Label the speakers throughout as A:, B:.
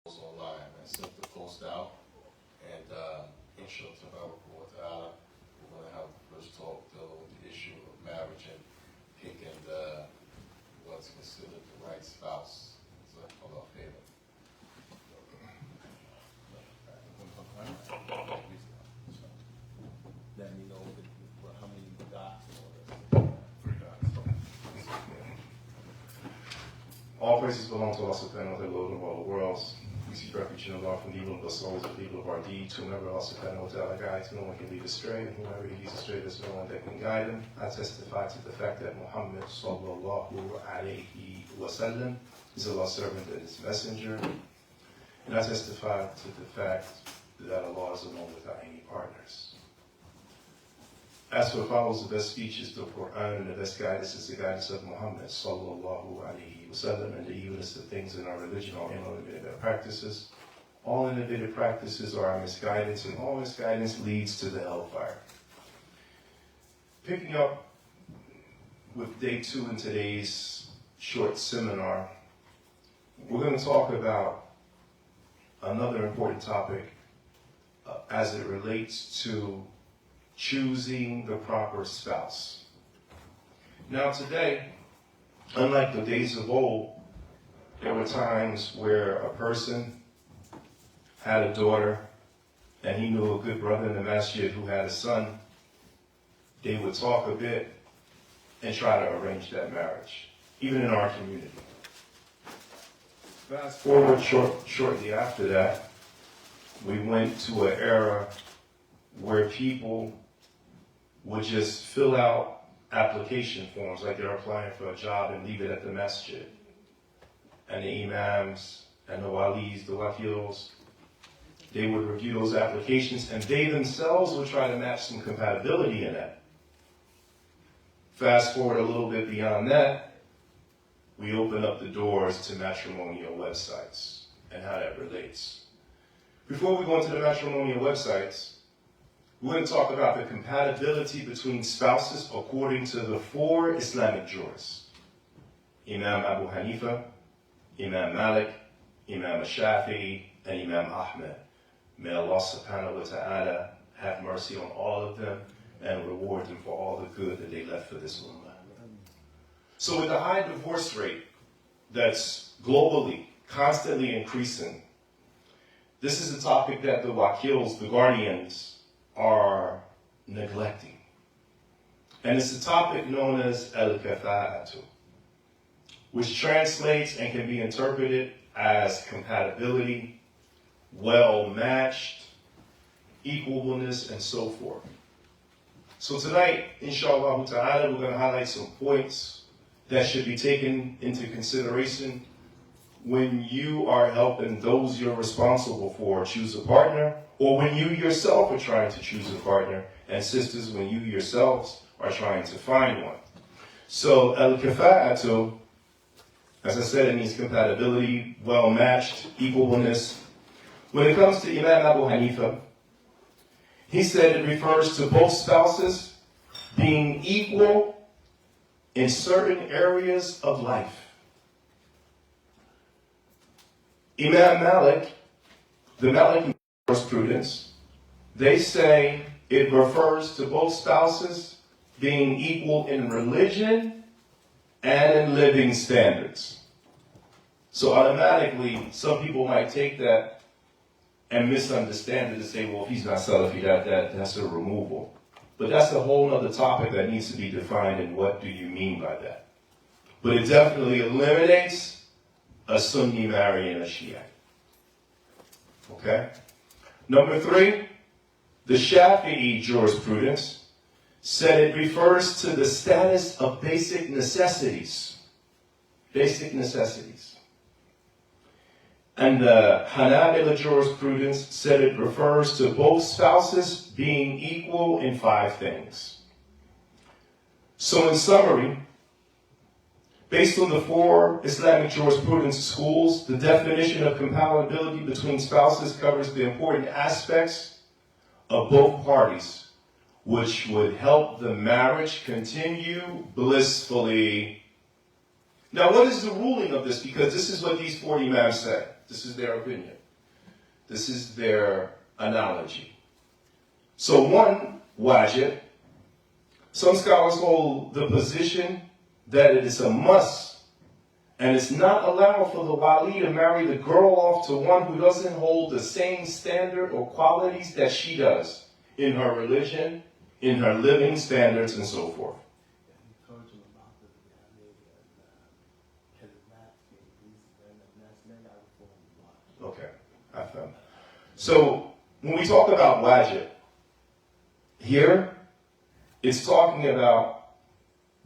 A: online. I sent the post out, and inshallah, we're going to have the first talk dealing with the issue of marriage and picking what's considered the right spouse. So, hold on, favor.
B: Let me know how many you got.
A: 3 dots. All praises belong to Allah subhanahu wa ta'ala, Lord of all the worlds. We seek refuge in Allah from the evil of the souls of the evil of our deeds. Whomever Allah subhanahu wa ta'ala guides, no one can lead astray. And whomever he leads astray, there's no one that can guide him. I testify to the fact that Muhammad sallallahu alayhi wa sallam is Allah's servant and his messenger. And I testify to the fact that Allah is alone without any partners. As for follows, the best speech is the Quran, and the best guidance is the guidance of Muhammad sallallahu alayhi wa sallam, and the evilest of things in our religion are innovative practices. All innovative practices are our misguidance, and all misguidance leads to the hellfire. Picking up with day 2 in today's short seminar, we're going to talk about another important topic as it relates to choosing the proper spouse. Now today, unlike the days of old, there were times where a person had a daughter and he knew a good brother in the masjid who had a son. They would talk a bit and try to arrange that marriage, even in our community. Fast forward shortly after that, we went to an era where people would just fill out application forms like they're applying for a job and leave it at the masjid. And the imams and the walis, the wakils, they would review those applications and they themselves would try to match some compatibility in that. Fast forward a little bit beyond that, we open up the doors to matrimonial websites and how that relates. Before we go into the matrimonial websites, we're going to talk about the compatibility between spouses according to the 4 Islamic jurists: Imam Abu Hanifa, Imam Malik, Imam Shafi'i, and Imam Ahmed. May Allah subhanahu wa ta'ala have mercy on all of them and reward them for all the good that they left for this ummah. So with the high divorce rate that's globally constantly increasing, this is a topic that the wakils, the guardians, are neglecting. And it's a topic known as al-kafa'atu, which translates and can be interpreted as compatibility, well-matched, equalness, and so forth. So tonight, inshallah ta'ala, we're going to highlight some points that should be taken into consideration when you are helping those you're responsible for choose a partner, or when you yourself are trying to choose a partner, and sisters, when you yourselves are trying to find one. So, al-kafa'atu, as I said, it means compatibility, well-matched, equalness. When it comes to Imam Abu Hanifa, he said it refers to both spouses being equal in certain areas of life. Imam Malik, the Maliki jurisprudence, they say it refers to both spouses being equal in religion and in living standards. So automatically, some people might take that and misunderstand it and say, well, if he's not Salafi, that's a removal. But that's a whole other topic that needs to be defined, and what do you mean by that? But it definitely eliminates a Sunni marrying a Shia. Okay? Number 3, the Shafi'i jurisprudence said it refers to the status of basic necessities. Basic necessities. And the Hanabila jurisprudence said it refers to both spouses being equal in 5 things. So in summary, based on the 4 Islamic jurisprudence schools, the definition of compatibility between spouses covers the important aspects of both parties, which would help the marriage continue blissfully. Now, what is the ruling of this? Because this is what these 4 imams say. This is their opinion. This is their analogy. So one, wajib. Some scholars hold the position that it is a must, and it's not allowed for the wali to marry the girl off to one who doesn't hold the same standard or qualities that she does in her religion, in her living standards, and so forth. Okay, I found. So when we talk about wajib, here it's talking about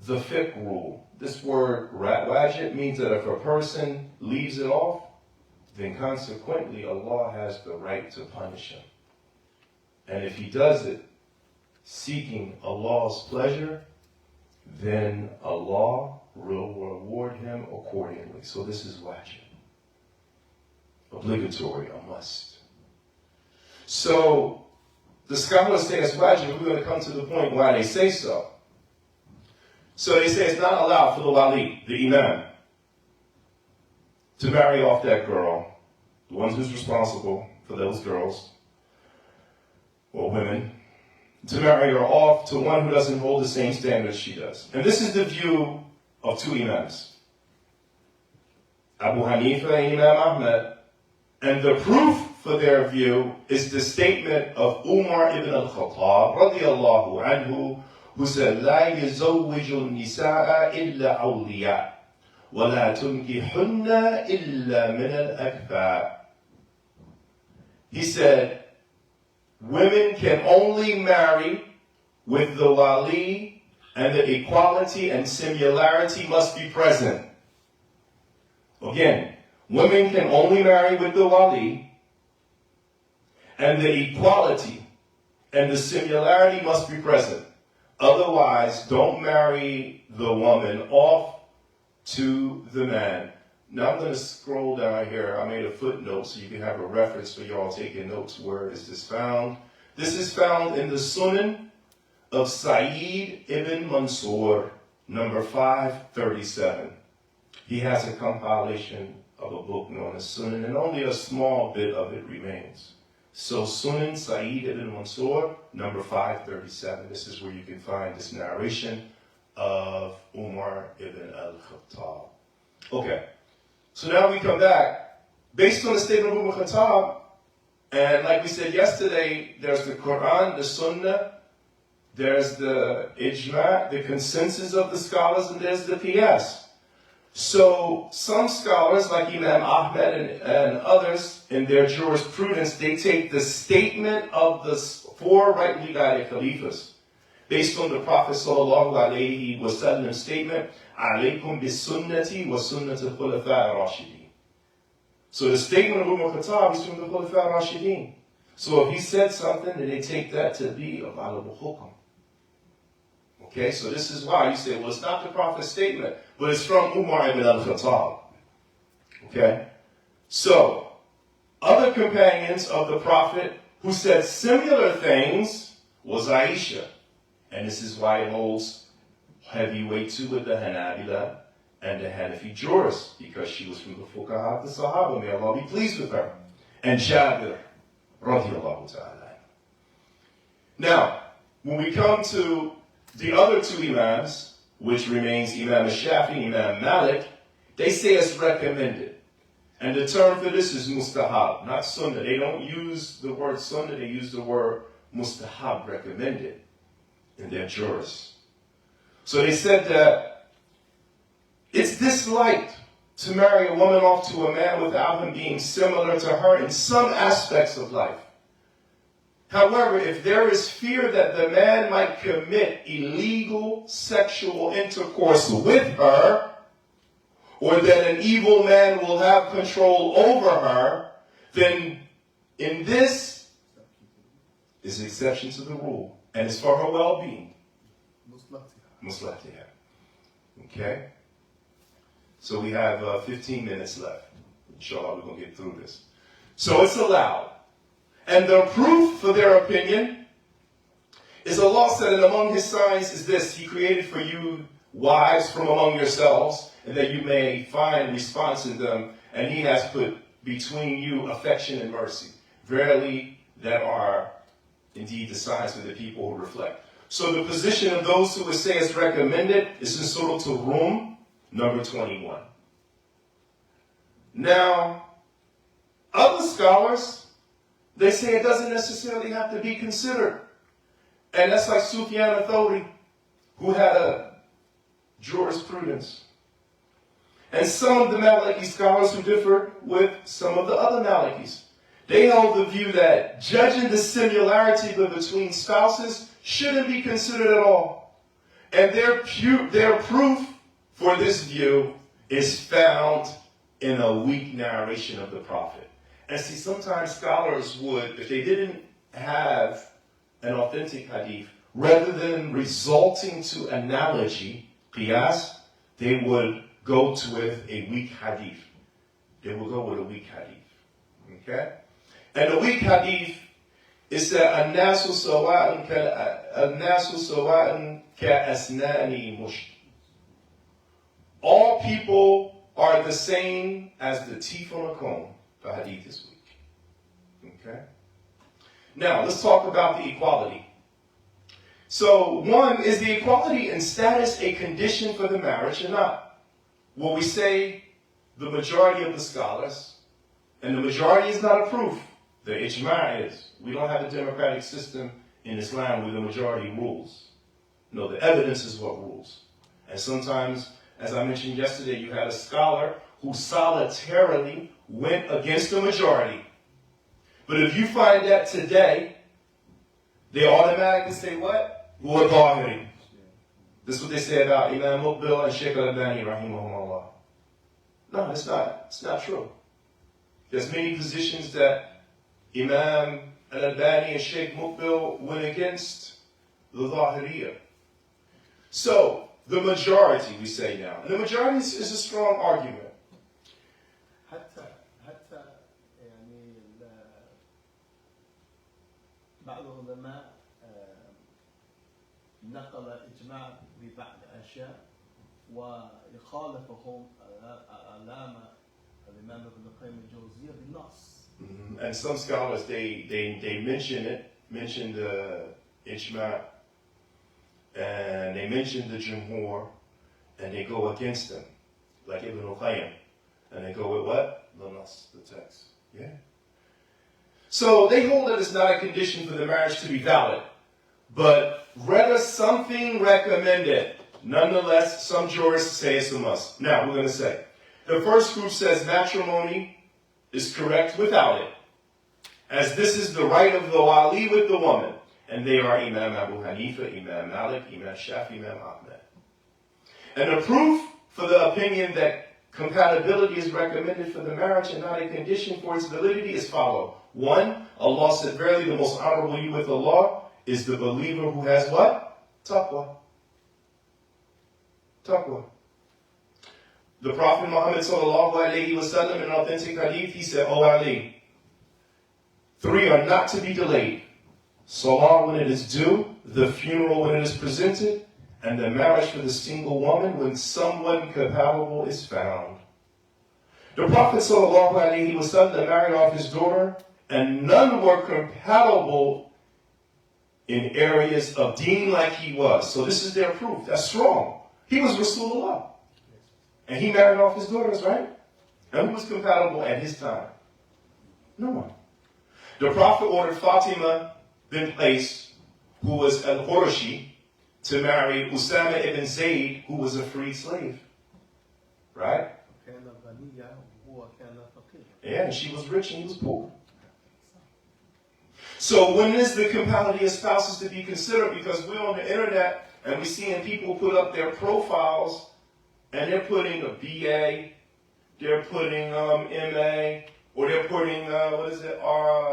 A: the fiqh rule. This word wajib means that if a person leaves it off, then consequently Allah has the right to punish him. And if he does it seeking Allah's pleasure, then Allah will reward him accordingly. So this is wajib. Obligatory, a must. So the scholars say it's wajib. We're going to come to the point why they say so. So they say it's not allowed for the wali, the imam, to marry off that girl, the one who's responsible for those girls or women, to marry her off to one who doesn't hold the same standards she does. And this is the view of two imams, Abu Hanifa and Imam Ahmed. And the proof for their view is the statement of Umar ibn al-Khattab, radiyallahu anhu, who said, لا يزوج النساء إلا أولياء ولا تنكحن إلا من الأكفاء. He said, women can only marry with the wali, and the equality and similarity must be present. Again, women can only marry with the wali, and the equality and the similarity must be present. Otherwise, don't marry the woman off to the man. Now I'm going to scroll down here. I made a footnote so you can have a reference for y'all taking notes. Where is this found? This is found in the Sunan of Sa'id ibn Mansur, number 537. He has a compilation of a book known as Sunan, and only a small bit of it remains. So Sunan Sa'id ibn Mansur, number 537. This is where you can find this narration of Umar ibn al-Khattab. Okay, so now we come back. Based on the statement of Umar Khattab, and like we said yesterday, there's the Quran, the Sunnah, there's the Ijma, the consensus of the scholars, and there's the Qiyas. So some scholars, like Imam Ahmed and others, in their jurisprudence, they take the statement of the four rightly guided caliphs, based on the Prophet sallallahu alaihi wasallam statement, "Alaykum bis-sunnati wa sunnati al-khulafa ar-rashidin." So the statement of Umar Khattab is from the Khulafa ar-Rashidin. So if he said something, then they take that to be a valuable hukm. Okay, so this is why you say, well, it's not the Prophet's statement, but it's from Umar ibn al-Khattab. Okay, so other companions of the Prophet who said similar things was Aisha. And this is why it holds heavyweight too with the Hanabila and the Hanafi jurists, because she was from the Fuqaha, the Sahaba, may Allah be pleased with her. And Jabir, radiallahu ta'ala. Now, when we come to the other two Imams, which remains Imam al-Shafi, Imam Malik, they say it's recommended. And the term for this is mustahab, not sunnah. They don't use the word sunnah, they use the word mustahab, recommended, in their jurists. So they said that it's disliked to marry a woman off to a man without him being similar to her in some aspects of life. However, if there is fear that the man might commit illegal sexual intercourse with her, or that an evil man will have control over her, then in this is an exception to the rule, and it's for her well-being. Muslatiha. Okay? So we have 15 minutes left. Inshallah, we're going to get through this. So it's allowed. And the proof for their opinion is Allah said, and among His signs is this: He created for you wives from among yourselves, and that you may find response in them. And He has put between you affection and mercy. Verily, that are indeed the signs of the people who reflect. So the position of those who would say it's recommended is in Surah Rum, number 21. Now, other scholars, they say it doesn't necessarily have to be considered. And that's like Sufyan al-Thawri, who had a jurisprudence. And some of the Maliki scholars who differ with some of the other Malikis, they held the view that judging the similarity between spouses shouldn't be considered at all. And their proof for this view is found in a weak narration of the Prophet. And see, sometimes scholars would, if they didn't have an authentic hadith, rather than resorting to analogy, qiyas, they would go to with a weak hadith. They will go with a weak hadith. Okay? And the weak hadith is that الناس سواء كأسنان مشط. All people are the same as the teeth on a comb. The hadith is weak. Okay? Now, let's talk about the equality. So, one, is the equality in status a condition for the marriage or not? Well, we say the majority of the scholars, and the majority is not a proof. The ijma' is. We don't have a democratic system in Islam where the majority rules. No, the evidence is what rules. And sometimes, as I mentioned yesterday, you had a scholar who solitarily went against the majority. But if you find that today, they automatically say what? Huwa Zahiri. This is what they say about Imam Muqbil and Shaikh Abu Aaliyah, rahimahumullah. No, it's not. It's not true. There's many positions that Imam al-Albani and Shaykh Muqbil went against the Zahiriyah. So, the majority, we say now. And the majority is a strong argument.
B: حتى يعني بعض العلماء نقل إجماع ببعض الأشياء ويخالفهم علامة الإمام ابن القيم الجوزية بالنص.
A: And some scholars, they mention the ijma, and they mention the jumhur, and they go against them, like Ibn al-Qayyim. And they go with what? The nas, the text. Yeah. So they hold that it's not a condition for the marriage to be valid, but rather something recommended. Nonetheless, some jurists say it's a must. Now, we're going to say, the first group says matrimony is correct without it, as this is the right of the wali with the woman. And they are Imam Abu Hanifa, Imam Malik, Imam Shafi, Imam Ahmed. And the proof for the opinion that compatibility is recommended for the marriage and not a condition for its validity is follow. One, Allah said, verily the most honorable you with Allah is the believer who has what? Taqwa. Taqwa. The Prophet Muhammad sallallahu alayhi wa sallam in an authentic hadith, he said, O Ali, three are not to be delayed. Salah when it is due, the funeral when it is presented, and the marriage for the single woman when someone compatible is found. The Prophet sallallahu alayhi wa sallam married off his daughter, and none were compatible in areas of deen like he was. So this is their proof. That's strong. He was Rasulullah. And he married off his daughters, right? And who was compatible at his time? No one. The Prophet ordered Fatima bin Qais, who was al-Qurashi, to marry Usama ibn Zayd, who was a freed slave. Right? Yeah, and she was rich and he was poor. So when is the compatibility of spouses to be considered? Because we're on the internet and we're seeing people put up their profiles and they're putting a BA, they're putting MA, or they're putting,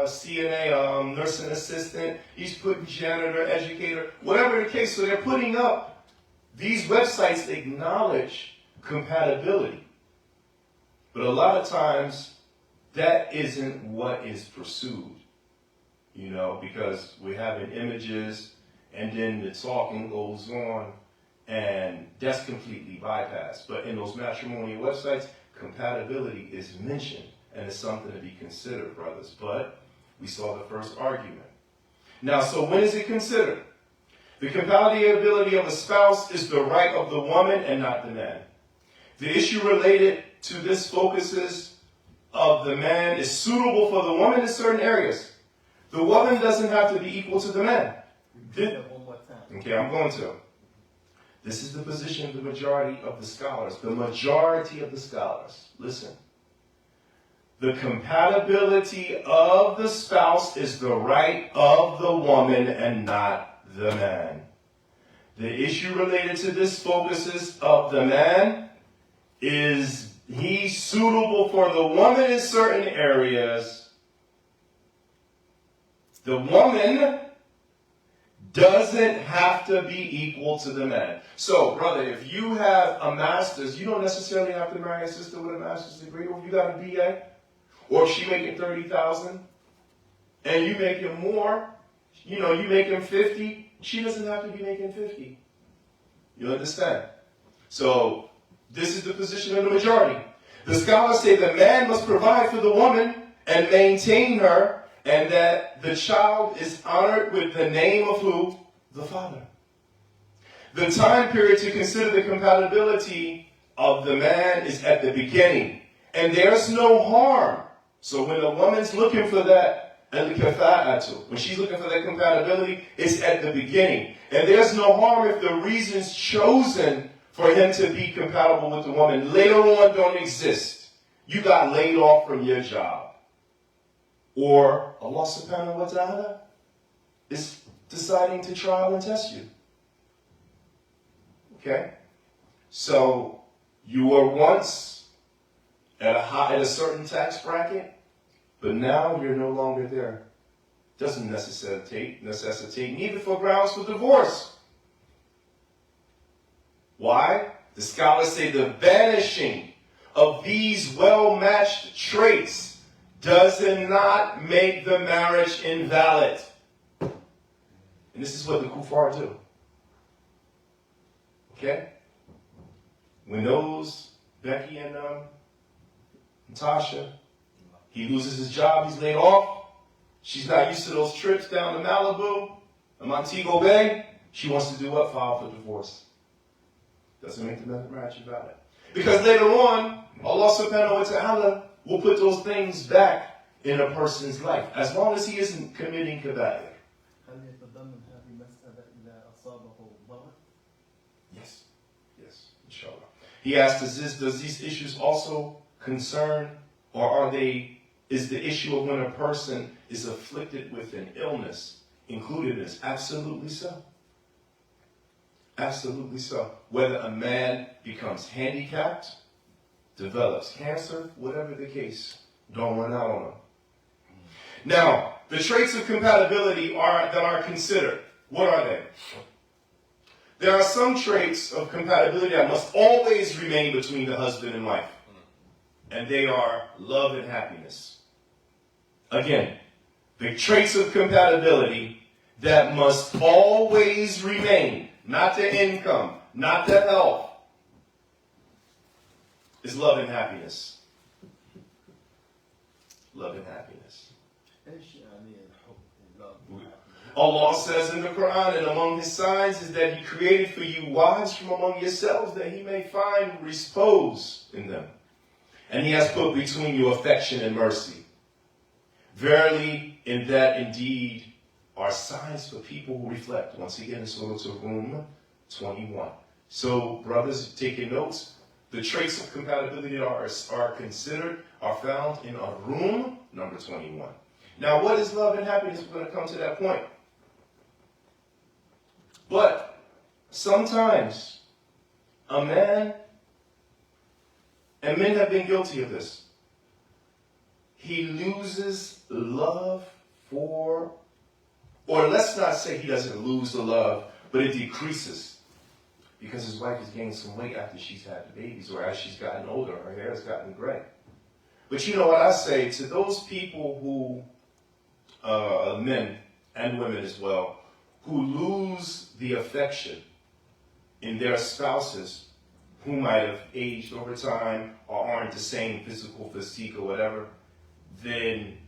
A: CNA, nursing assistant, he's putting janitor, educator, whatever the case. So they're putting up, these websites acknowledge compatibility. But a lot of times, that isn't what is pursued, you know, because we're having images and then the talking goes on, and that's completely bypassed. But in those matrimonial websites, compatibility is mentioned and it's something to be considered, brothers. But we saw the first argument. Now, so when is it considered? The compatibility of a spouse is the right of the woman and not the man. The issue related to this focuses of the man is suitable for the woman in certain areas. The woman doesn't have to be equal to the man.
B: One more time.
A: Okay, I'm going to. This is the position of the majority of the scholars. The majority of the scholars. Listen. The compatibility of the spouse is the right of the woman and not the man. The issue related to this focuses of the man is he suitable for the woman in certain areas. The woman doesn't have to be equal to the man. So, brother, if you have a master's, you don't necessarily have to marry a sister with a master's degree. Or if you got a BA, or if she making $30,000, and you making more, you making 50, she doesn't have to be making 50. You understand? So, this is the position of the majority. The scholars say the man must provide for the woman and maintain her, and that the child is honored with the name of who? The father. The time period to consider the compatibility of the man is at the beginning. And there's no harm. So when a woman's looking for that, when she's looking for that compatibility, it's at the beginning. And there's no harm if the reasons chosen for him to be compatible with the woman later on don't exist. You got laid off from your job. Or Allah subhanahu wa ta'ala is deciding to trial and test you. Okay? So you were once at a certain tax bracket, but now you're no longer there. Doesn't necessitate neither for grounds for divorce. Why? The scholars say the vanishing of these well-matched traits does not make the marriage invalid. And this is what the kuffar do. Okay? When those, Becky and Natasha, he loses his job, he's laid off. She's not used to those trips down to Malibu, Montego Bay. She wants to do what? File for divorce. Doesn't make the marriage invalid. Because later on, Allah subhanahu wa ta'ala will put those things back in a person's life, as long as he isn't committing kaba'ir. Yes, inshallah. He asked, does these issues also concern, or is the issue of when a person is afflicted with an illness included in this? Absolutely so. Absolutely so. Whether a man becomes handicapped, develops cancer, whatever the case, don't run out on him. Now, the traits of compatibility that are considered, what are they? There are some traits of compatibility that must always remain between the husband and wife. And they are love and happiness. Again, the traits of compatibility that must always remain, not the income, not the health, is love and happiness. Love and happiness. Allah says in the Quran, and among His signs is that He created for you wives from among yourselves, that He may find repose in them. And He has put between you affection and mercy. Verily, in that indeed are signs for people who reflect. Once again, in Surah Rum 21. So, brothers, taking notes. The traits of compatibility are considered, are found in Rum number 21. Now, what is love and happiness? We're going to come to that point. But sometimes a man, and men have been guilty of this, he loses love for, or let's not say he doesn't lose the love, but it decreases. Because his wife has gained some weight after she's had the babies, or as she's gotten older, her hair has gotten gray. But you know what I say to those people who, men and women as well, who lose the affection in their spouses who might have aged over time or aren't the same physical physique or whatever, then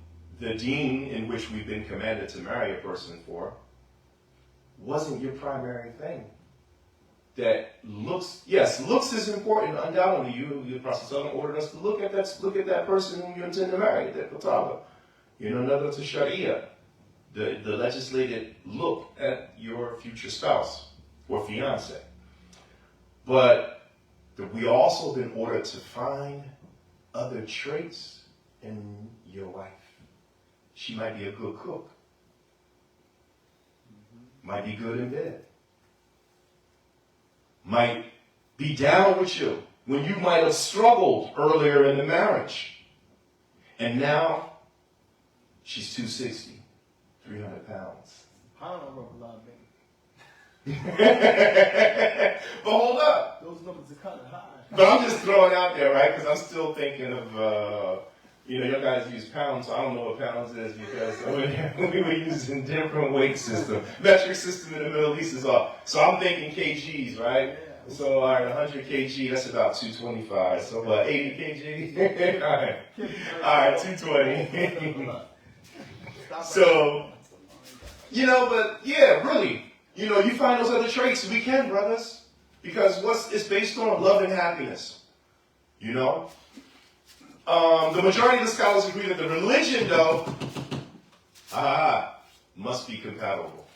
A: the deen in which we've been commanded to marry a person for wasn't your primary thing. That looks, yes, looks is important, undoubtedly. The Prophet ordered us to look at that person whom you intend to marry, that Qataba. Another to Sharia, the legislated look at your future spouse or fiance. But we also been ordered to find other traits in your wife. She might be a good cook, might be good in bed, might be down with you when you might have struggled earlier in the marriage. And now she's 260, 300 pounds.
B: I don't know a lot of
A: But hold up.
B: those numbers are kind of high.
A: But I'm just throwing out there, right? Because I'm still thinking of, you guys use pounds, so I don't know what pounds is because we were using different weight system. Metric system in the Middle East is off. So I'm thinking kgs, right?
B: Yeah.
A: So, all right, 100 kg, that's about 225. So, 80 kg? All right. All right, 220. So, but yeah, really, you find those other traits. We can, brothers, because it's based on love and happiness. The majority of the scholars agree that the religion, though, must be compatible.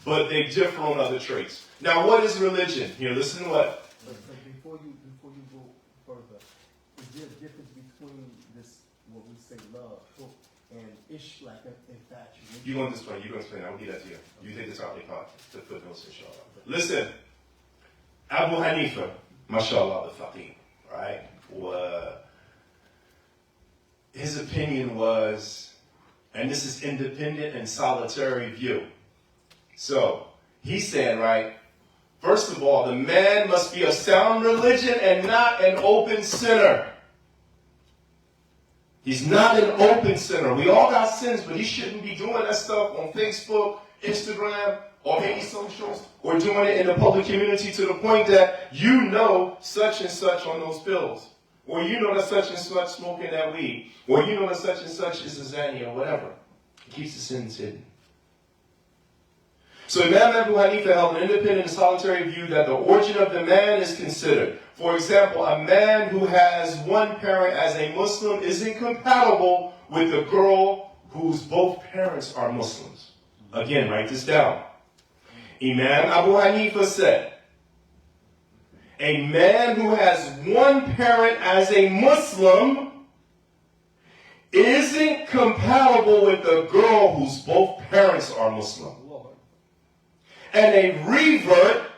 A: But they differ on other traits. Now, what is religion? Here, listen to what?
B: But before you go further, is there a difference between this, what we say love, and ish, like infatuation?
A: You're going to explain. I'll give that to you. You take this out of the part, the footnotes, inshallah. Listen, Abu Hanifa, mashallah, the faqih, right? His opinion was, and this is independent and solitary view. So, he said, right, first of all, the man must be of sound religion and not an open sinner. He's not an open sinner. We all got sins, but he shouldn't be doing that stuff on Facebook, Instagram, or any socials, or doing it in the public community to the point that such and such on those pills. Or that such and such smoking that weed. Or that such and such is a zani or whatever. He keeps the sins hidden. So Imam Abu Hanifa held an independent and solitary view that the origin of the man is considered. For example, a man who has one parent as a Muslim is incompatible with a girl whose both parents are Muslims. Again, write this down. Imam Abu Hanifa said, a man who has one parent as a Muslim isn't compatible with a girl whose both parents are Muslim. And a revert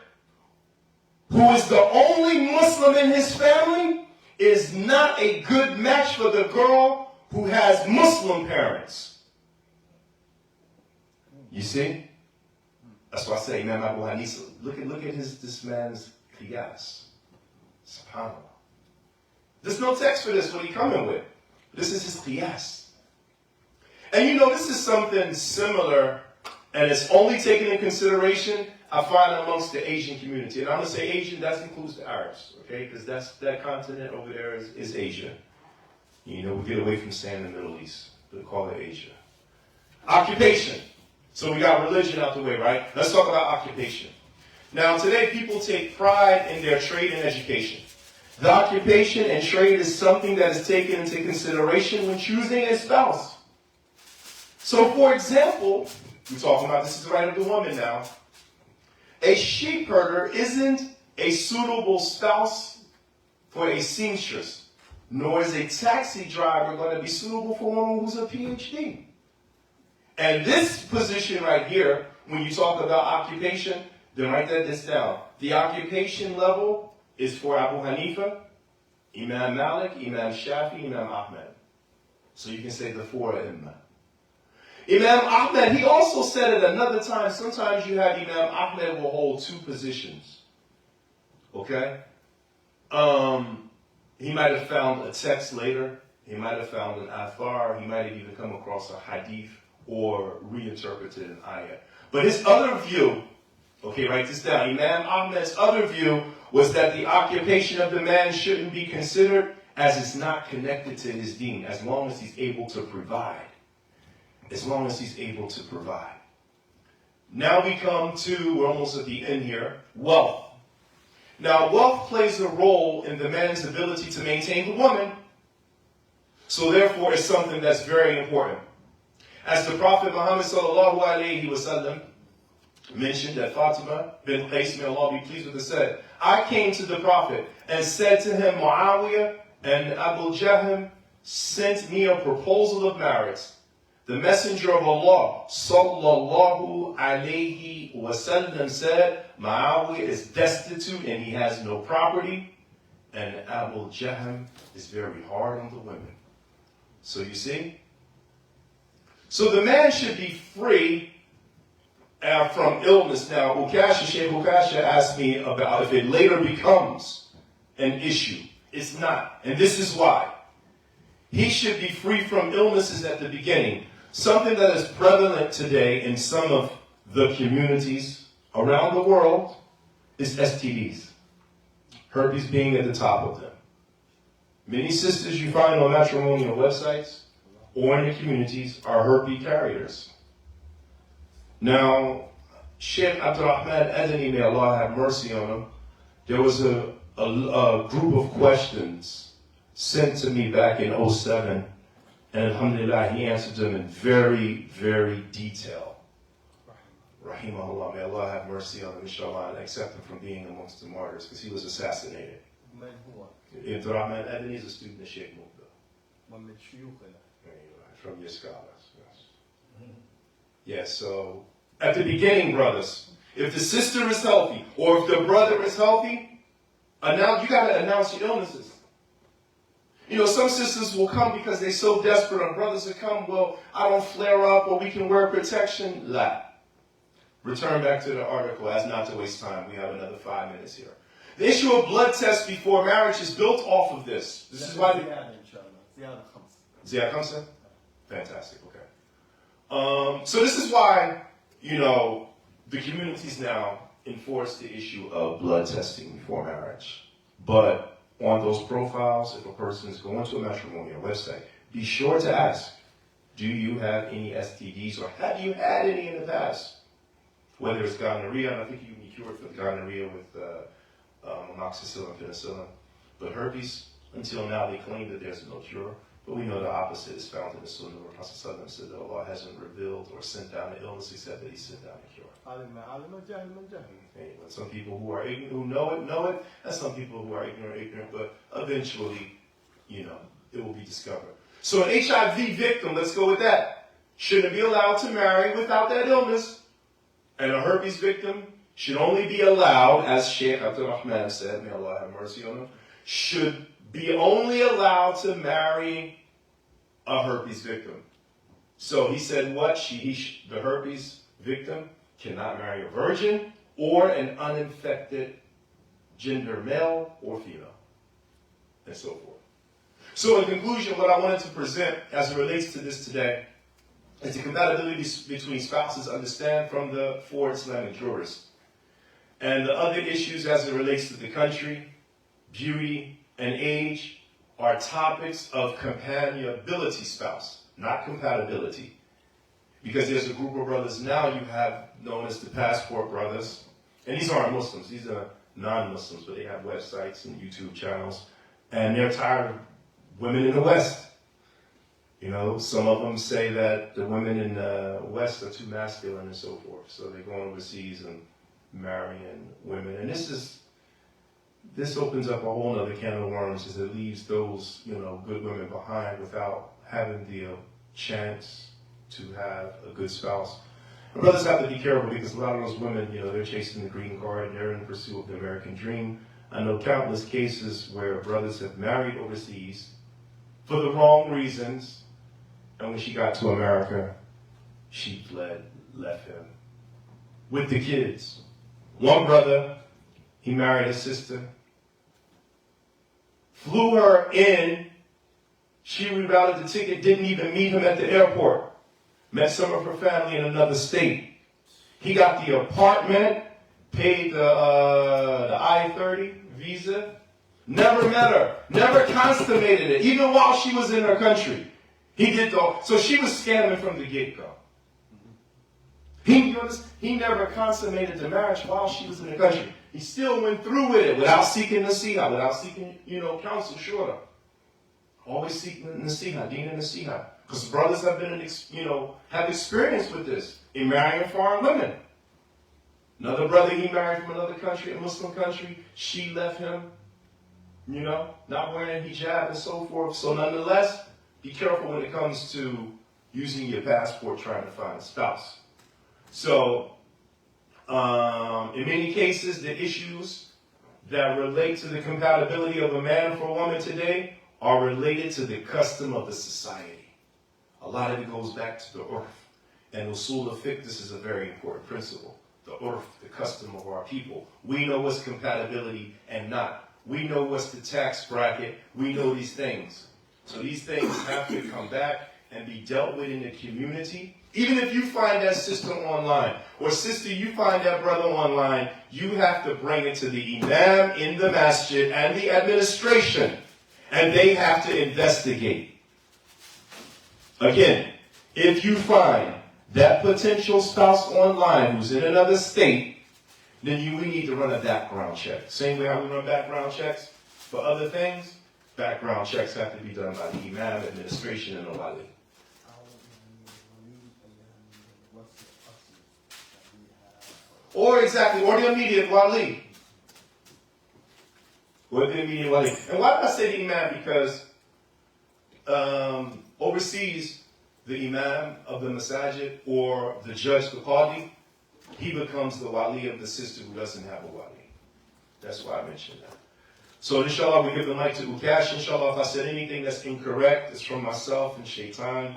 A: who is the only Muslim in his family is not a good match for the girl who has Muslim parents. You see? That's why I say Imam Abu Hanifa, look at this man's qiyas. SubhanAllah. There's no text for this, what he coming with. This is his qiyas. And this is something similar, and it's only taken in consideration, I find, amongst the Asian community. And I'm going to say Asian, that includes the Arabs, okay? Because that continent over there is Asia. We get away from saying the Middle East. We call it Asia. Occupation. So we got religion out the way, right? Let's talk about occupation. Now, today, people take pride in their trade and education. The occupation and trade is something that is taken into consideration when choosing a spouse. So, for example, we're talking about, this is the right of the woman now. A sheep herder isn't a suitable spouse for a seamstress, nor is a taxi driver going to be suitable for one who's a PhD. And this position right here, when you talk about occupation, then write this down. The occupation level is for Abu Hanifa, Imam Malik, Imam Shafi, Imam Ahmed. So you can say the four Imam. Imam Ahmed, he also said at another time, sometimes you have Imam Ahmed will hold two positions. Okay? He might have found a text later. He might have found an athar. He might have even come across a hadith or reinterpreted an ayah. But his other view, okay, write this down. Imam Ahmed's other view was that the occupation of the man shouldn't be considered as it's not connected to his deen, as long as he's able to provide. As long as he's able to provide. Now we come to, we're almost at the end here, wealth. Now wealth plays a role in the man's ability to maintain the woman. So therefore it's something that's very important. As the Prophet Muhammad sallallahu alayhi wa sallam mentioned that Fatima bin Qais, may Allah be pleased with her, said, I came to the Prophet and said to him, Muawiyah and Abu Jahl sent me a proposal of marriage. The Messenger of Allah sallallahu alayhi wa sallam said, Muawiyah is destitute and he has no property, and Abu Jahl is very hard on the women. So you see? So the man should be free from illness. Now, Shaykh Ukasha asked me about if it later becomes an issue. It's not. And this is why. He should be free from illnesses at the beginning. Something that is prevalent today in some of the communities around the world is STDs. Herpes being at the top of them. Many sisters you find on matrimonial websites or in the communities are herpes carriers. Now, Shaykh Abdurrahman Adani, may Allah have mercy on him, there was a group of questions sent to me back in 2007, and alhamdulillah, he answered them in very, very detail. Rahimahullah, may Allah have mercy on him, inshallah, and accept him from being amongst the martyrs, because he was assassinated. Abdurrahman Adani is a student of Shaykh Mubda. From your scholars, yes. Yes, so at the beginning, brothers, if the sister is healthy or if the brother is healthy, you got to announce your illnesses. You know, some sisters will come because they're so desperate, and brothers will come, well, I don't flare up, or we can wear protection. La. Return back to the article as not to waste time. We have another 5 minutes here. The issue of blood tests before marriage is built off of this. This is why Ziyad Khamsa? Fantastic, okay. So this is why, you know, the communities now enforce the issue of blood testing before marriage. But on those profiles, if a person is going to a matrimonial website, be sure to ask, do you have any STDs or have you had any in the past? Whether it's gonorrhea, and I think you can be cured for gonorrhea with amoxicillin, penicillin. But herpes, until now, they claim that there's no cure. But we know the opposite is found in the Sunnah, where Prophet ﷺ said that Allah hasn't revealed or sent down the illness except that He sent down the cure. Anyway, some people who are ignorant, who know it, and some people who are ignorant, but eventually, you know, it will be discovered. So an HIV victim, let's go with that, shouldn't be allowed to marry without that illness. And a herpes victim should only be allowed, as Shaykh Abdurrahman said, may Allah have mercy on him, should be only allowed to marry a herpes victim. So he said what? The herpes victim cannot marry a virgin or an uninfected gender male or female, and so forth. So in conclusion, what I wanted to present as it relates to this today is the compatibility between spouses understand from the four Islamic jurists, and the other issues as it relates to the country, beauty, and age are topics of companionability spouse, not compatibility. Because there's a group of brothers now you have known as the passport brothers, and these aren't Muslims, these are non-Muslims, but they have websites and YouTube channels, and they're tired of women in the West. You know, some of them say that the women in the West are too masculine and so forth, so they're going overseas and marrying women, and this opens up a whole other can of worms as it leaves those, you know, good women behind without having the chance to have a good spouse. And brothers have to be careful because a lot of those women, you know, they're chasing the green card, they're in pursuit of the American dream. I know countless cases where brothers have married overseas for the wrong reasons, and when she got to America, she left him with the kids. One brother, he married a sister, flew her in, she rerouted the ticket, didn't even meet him at the airport, met some of her family in another state. He got the apartment, paid the I-30 visa, Never met her. Never consummated it. Even while she was in her country. He did though. So she was scamming from the get-go. He never consummated the marriage while she was in the country. He still went through with it without seeking nasiha, without seeking, counsel, sure. Always seeking nasiha, deen and nasiha. Because brothers have been, have experience with this in marrying foreign women. Another brother he married from another country, a Muslim country, she left him, not wearing hijab and so forth. So nonetheless, be careful when it comes to using your passport trying to find a spouse. So, in many cases, the issues that relate to the compatibility of a man for a woman today are related to the custom of the society. A lot of it goes back to the urf. And usul al-fiqh, this is a very important principle. The urf, the custom of our people. We know what's compatibility and not. We know what's the tax bracket. We know these things. So these things have to come back and be dealt with in the community. Even if you find that sister online, or sister, you find that brother online, you have to bring it to the imam in the masjid and the administration. And they have to investigate. Again, if you find that potential spouse online who's in another state, then we need to run a background check. Same way how we run background checks for other things, background checks have to be done by the imam, administration, and the wali. Or the immediate wali. Or the immediate wali. And why did I say the imam? Because overseas, the imam of the masajid or the judge, the qadi, he becomes the wali of the sister who doesn't have a wali. That's why I mentioned that. So inshallah, we give the mic to Ukash. Inshallah, if I said anything that's incorrect, it's from myself and shaitan.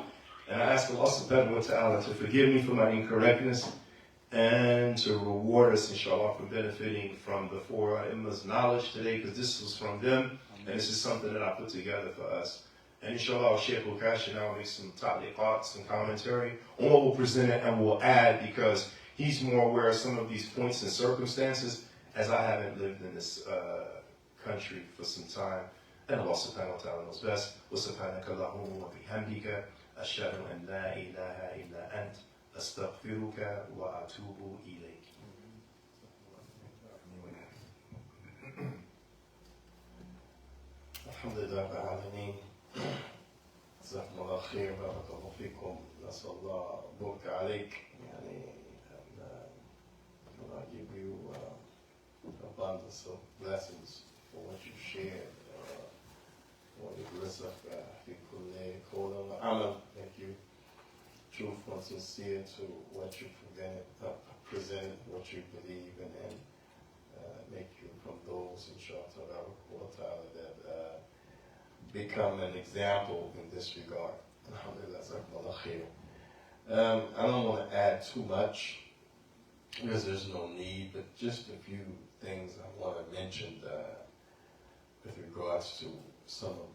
A: And I ask Allah subhanahu wa ta'ala to forgive me for my incorrectness and to reward us, inshallah, for benefiting from the four Imam's knowledge today, because this was from them, and this is something that I put together for us. And inshallah, Shaykh Ukash now make some ta'liqat and commentary on what we'll present and we'll add, because he's more aware of some of these points and circumstances, as I haven't lived in this country for some time. And Allah subhanahu wa ta'ala knows best. Wa subhanaka Allahumma wa bihamdika ashhadu an la ilaha illa ant astaghfiruka wa atubu ilayk. Alhamdulillah Rabbil Alameen. جزاكم الله خير بارك الله فيكم نسأل الله بركة عليك I give you abundance of blessings for what you shared ويجزاك في كل قول وعمل. Thank you, truthful and sincere to what you presented, what you believe in, and make you from those inshallah that become an example in this regard. Alhamdulillah, jazakumullah khair. I don't want to add too much because there's no need, but just a few things I want to mention with regards to some of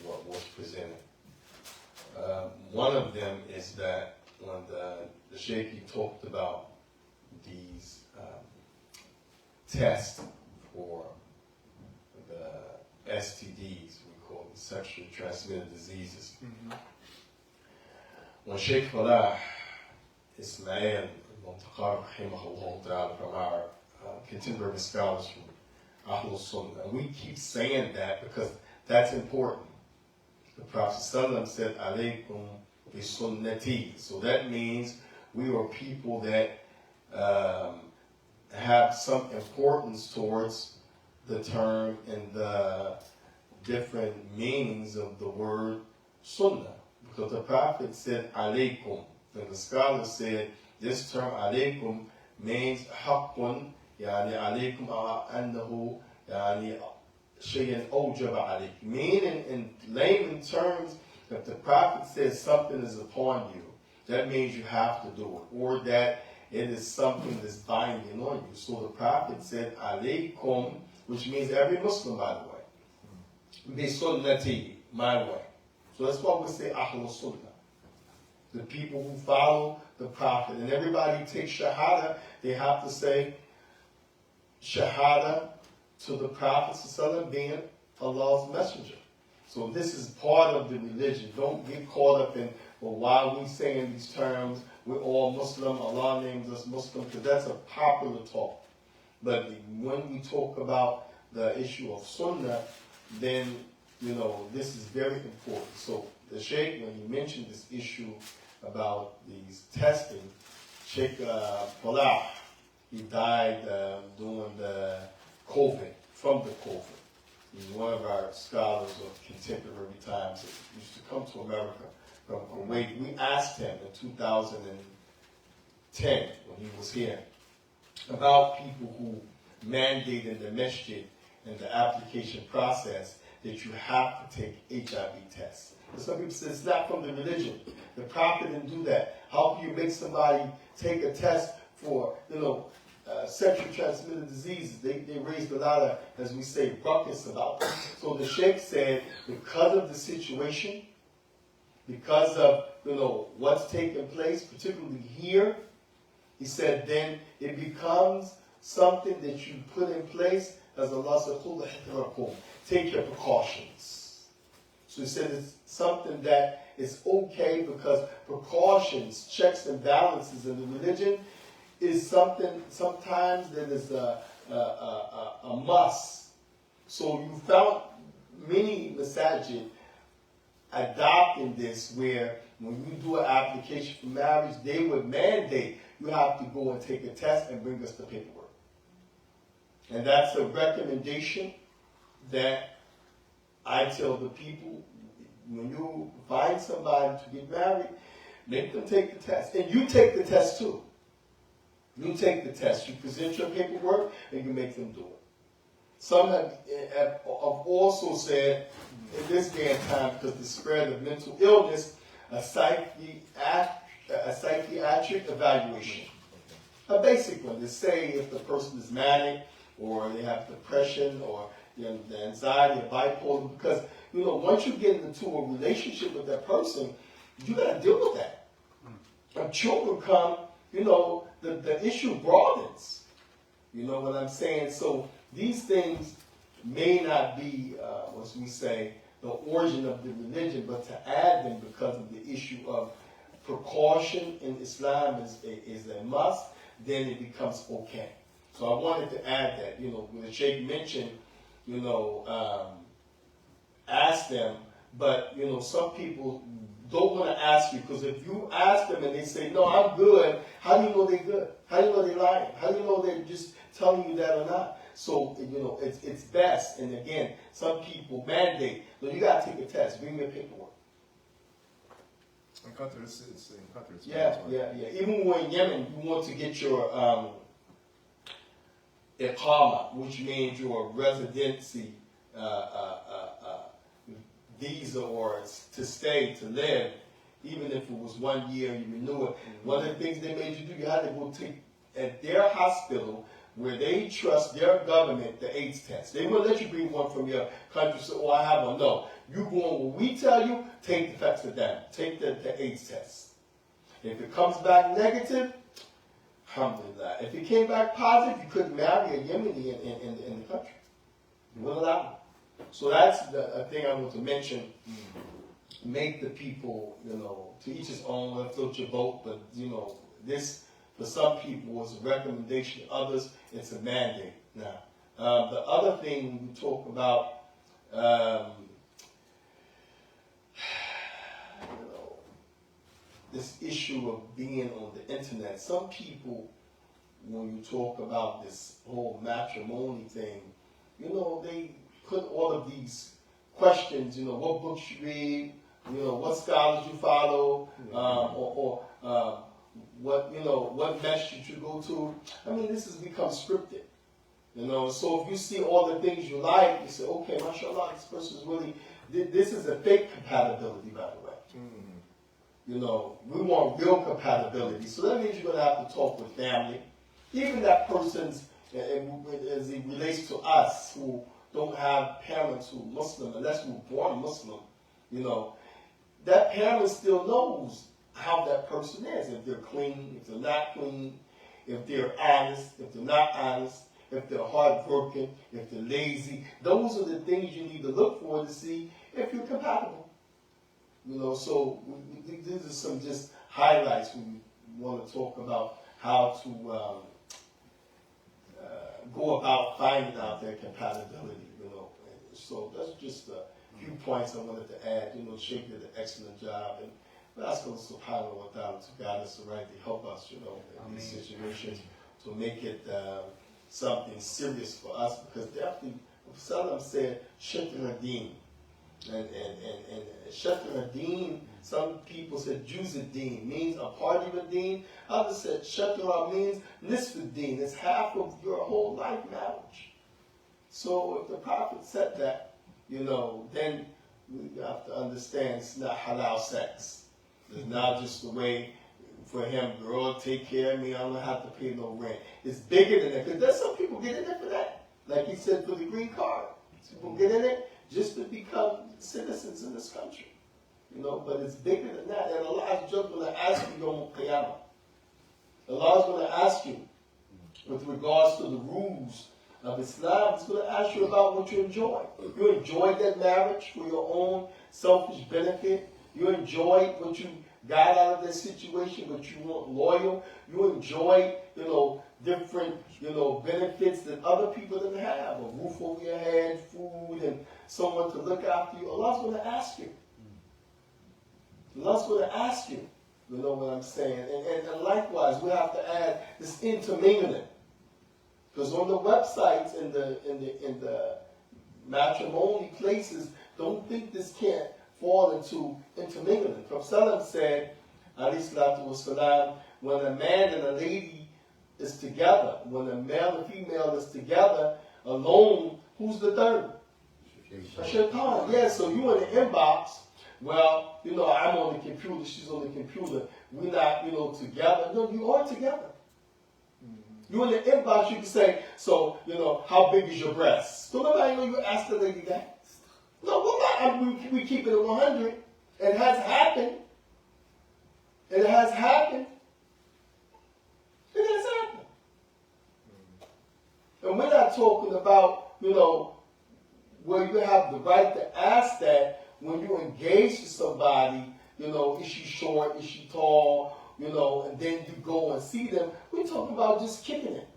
A: what was presented. One of them is that when the Sheikh talked about these tests for the STDs, we call them sexually transmitted diseases. Mm-hmm. When Sheikh Falah Ismail al-Muntakar rahimahullah ta'ala, from our contemporary scholars from Ahlul Sunnah, and we keep saying that because that's important. The Prophet ﷺ said, alaykum bi sunnati. So that means we are people that have some importance towards the term and the different meanings of the word sunnah. Because the Prophet said alaykum. And the scholar said this term alaykum means haqqun, yani alaykum ala annahu, yani shay'an awjaba alayk. Meaning in layman terms, if the Prophet says something is upon you, that means you have to do it, or that it is something that's binding on you. So the Prophet said alaykum, which means every Muslim, by the way, bi sunnati, my way. So that's why we say Ahlul Sunnah, the people who follow the Prophet. And everybody takes shahada, they have to say shahada
C: to the Prophet ﷺ being Allah's messenger. So this is part of the religion. Don't get caught up in, well, why are we saying these terms? We're all Muslim, Allah names us Muslim, because that's a popular talk. But when we talk about the issue of Sunnah, then, this is very important. So the Shaykh, when he mentioned this issue about these testing, Shaikh Abu Aaliyah, he died during the COVID, from the COVID. He's one of our scholars of contemporary times. He used to come to America from Kuwait. We asked him in 2010, when he was here, about people who mandated the masjid and the application process that you have to take HIV tests. And some people say it's not from the religion. The Prophet didn't do that. How can you make somebody take a test for, sexually transmitted diseases? They raised a lot of, as we say, ruckus about it. So the Sheikh said, because of the situation, because of, what's taking place, particularly here, he said, then it becomes something that you put in place, as Allah said, take your precautions. So he said it's something that is okay because precautions, checks and balances in the religion is something sometimes that is a must. So you found many masajid adopting this where when you do an application for marriage, they would mandate you have to go and take a test and bring us the paperwork. And that's a recommendation that I tell the people, when you find somebody to get married, make them take the test. And you take the test too. You take the test. You present your paperwork and you make them do it. Some have also said, in this day and time, because the spread of mental illness, a psychiatric evaluation. A basic one to say if the person is manic or they have depression or the anxiety or bipolar, because once you get into a relationship with that person, you got to deal with that. When children come, the issue broadens. You know what I'm saying? So these things may not be, as we say, the origin of the religion, but to add them because of the issue of precaution in Islam is a must, then it becomes okay. So I wanted to add that, when the Sheikh mentioned, ask them, but, some people don't want to ask you, because if you ask them and they say, no, I'm good, how do you know they're good? How do you know they're lying? How do you know they're just telling you that or not? So, it's best, and again, some people mandate, no, you got to take a test, bring me a paperwork.
B: In Qatar, it's
C: Yeah. Even when in Yemen, you want to get your iqama, which means your residency visa or to stay, to live, even if it was 1 year, you renew it. One of the things they made you do, you had to go take at their hospital where they trust their government the AIDS test. They wouldn't let you bring one from your country, so I have one. No, you go on what we tell you, take the facts of them. Take the AIDS test. If it comes back negative, alhamdulillah. If it came back positive, you couldn't marry a Yemeni in the country. You wouldn't allow it. So that's a thing I want to mention. Make the people, to each his own, float your boat, but, this, for some people, is a recommendation. Others, it's a mandate. Now, the other thing we talk about, this issue of being on the internet. Some people, when you talk about this whole matrimony thing, they put all of these questions, what books you read, what scholars you follow, or what message you go to. I mean, this has become scripted. So if you see all the things you like, you say, okay, mashallah, this person is really, this is a fake compatibility, by the way. We want real compatibility. So that means you're going to have to talk with family. Even that person's, as it relates to us who don't have parents who are Muslim, unless we're born Muslim, that parent still knows how that person is. If they're clean, if they're not clean, if they're honest, if they're not honest. if they're hardworking, if they're lazy. Those are the things you need to look for to see if you're compatible. So these are some just highlights when we want to talk about how to go about finding out their compatibility. So that's just a few points I wanted to add. Shaikh did an excellent job, and we ask Allah subhanahu wa ta'ala to guide us right to help us, in these situations, to make it something serious for us, because definitely, Salam said, Shaykh al-Din. And Shaykh al-Din, some people said Juz al-Din, means a part of a deen. Others said Shaykh means Nisf al-Din, it's half of your whole life marriage. So if the Prophet said that, then we have to understand it's not halal sex. It's not just the way for him, girl, take care of me, I don't have to pay no rent. It's bigger than that, because there's some people get in it for that. Like he said, for the green card. People get in it just to become citizens in this country. But it's bigger than that. And Allah is just going to ask you Yawm al-Qiyamah. Allah is going to ask you, with regards to the rules of Islam, it's going to ask you about what you enjoy. You enjoyed that marriage for your own selfish benefit. You enjoyed what you got out of that situation, but you weren't loyal. You enjoyed, different, benefits that other people didn't have. A roof over your head, food, and someone to look after you. Allah's going to ask you. Allah's going to ask you. You know what I'm saying? And likewise, we have to add this intermingling. Because on the websites and the matrimony places, don't think this can't fall into intermingling. Prophet Sallam said, alayhi salatu wasalam, when a man and a lady is together, when a male and female is together, alone, who's the third? A shaitan. Yeah, so you in the inbox, well, I'm on the computer, she's on the computer, we're not, together. No, you are together. You in the inbox, you can say, so, how big is your breast? Don't nobody know you ask the lady that. No, we're not. We keep it at 100. It has happened. It has happened. It has happened. And we're not talking about, where you have the right to ask that when you engage to somebody, is she short, is she tall, and then you go and see them. We're talking about just kicking it.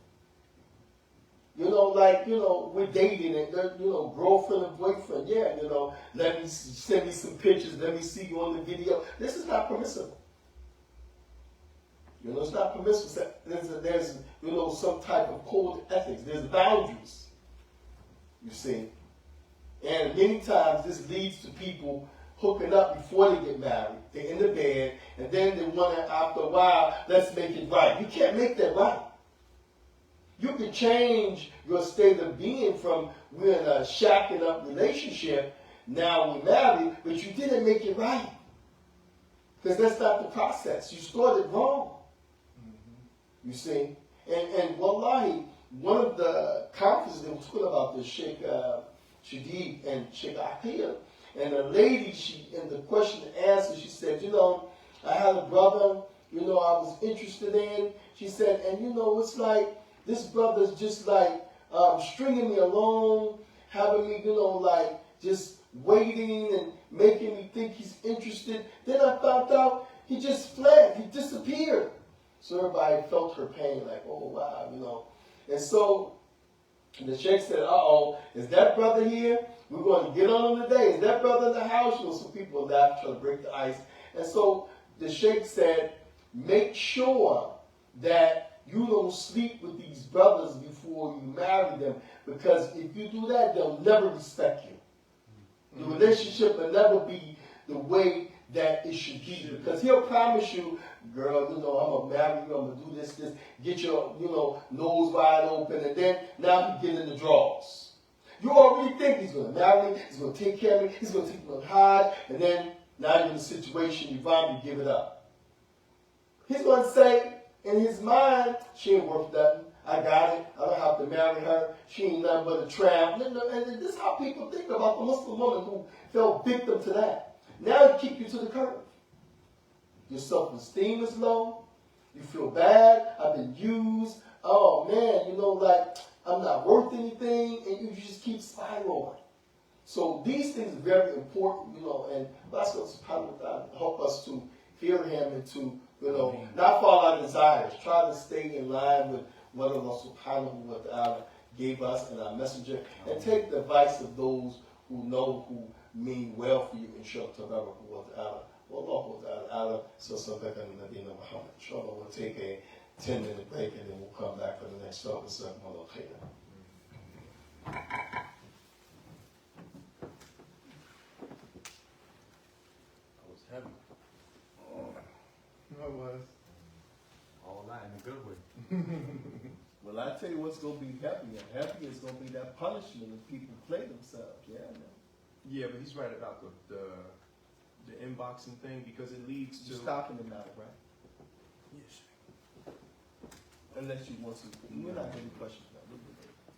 C: We're dating and, girlfriend and boyfriend. Yeah, let me send me some pictures. Let me see you on the video. This is not permissible. It's not permissible. There's some type of code of ethics. There's boundaries. You see. And many times this leads to people hooking up before they get married. They're in the bed, and then they want to, after a while, let's make it right. You can't make that right. You can change your state of being from we're in a shacking up relationship, now we're married, but you didn't make it right. Because that's not the process. You started wrong. You see? And wallahi, one of the conferences they were talking about this, Shaykh Shadid and Shaikh Abu Aaliyah, and the lady, in the question and answer, she said, I had a brother, I was interested in. She said, and it's like, this brother's just like stringing me along, having me, just waiting and making me think he's interested. Then I found out he just fled, he disappeared. So everybody felt her pain, like, oh wow, And so the sheikh said, uh-oh, is that brother here? We're going to get on him today. Is that brother in the house? Some people laughed, trying to break the ice. And so the sheikh said, make sure that you don't sleep with these brothers before you marry them, because if you do that, they'll never respect you. The relationship will never be the way that it should be, because he'll promise you, girl, I'm going to marry you, I'm going to do this, get your, nose wide open, and then now you get in the drawers. You already think he's going to marry me, he's going to take care of me, he's going to take me on high, and then now you're in a situation, you finally give it up. He's going to say, in his mind, she ain't worth nothing. I got it. I don't have to marry her. She ain't nothing but a tramp. And this is how people think about the Muslim woman who fell victim to that. Now it kick you to the curb. Your self-esteem is low. You feel bad. I've been used. Oh man, I'm not worth anything, and you just keep spiraling. So these things are very important, and let's help us to hear him and to, not follow our desires. Try to stay in line with what Allah subhanahu wa ta'ala gave us and our messenger, and take the advice of those who know, who mean well for you, inshallah wa ta'ala. Wallahu ta'ala, so Nabina Muhammad. Inshallah, we'll take a 10-minute break and then we'll come back for the next talk. Assalamu alaikum.
B: Heavy.
A: No, it was.
B: All that in a good way. Well, I tell you what's going to be heavy. And heavy is going to be that punishment if people play themselves. Yeah, I know.
D: Yeah, but he's right about the inboxing thing because it leads to.
B: You're stopping them now, right?
D: Yes.
B: Unless you want to. We're not getting questions now.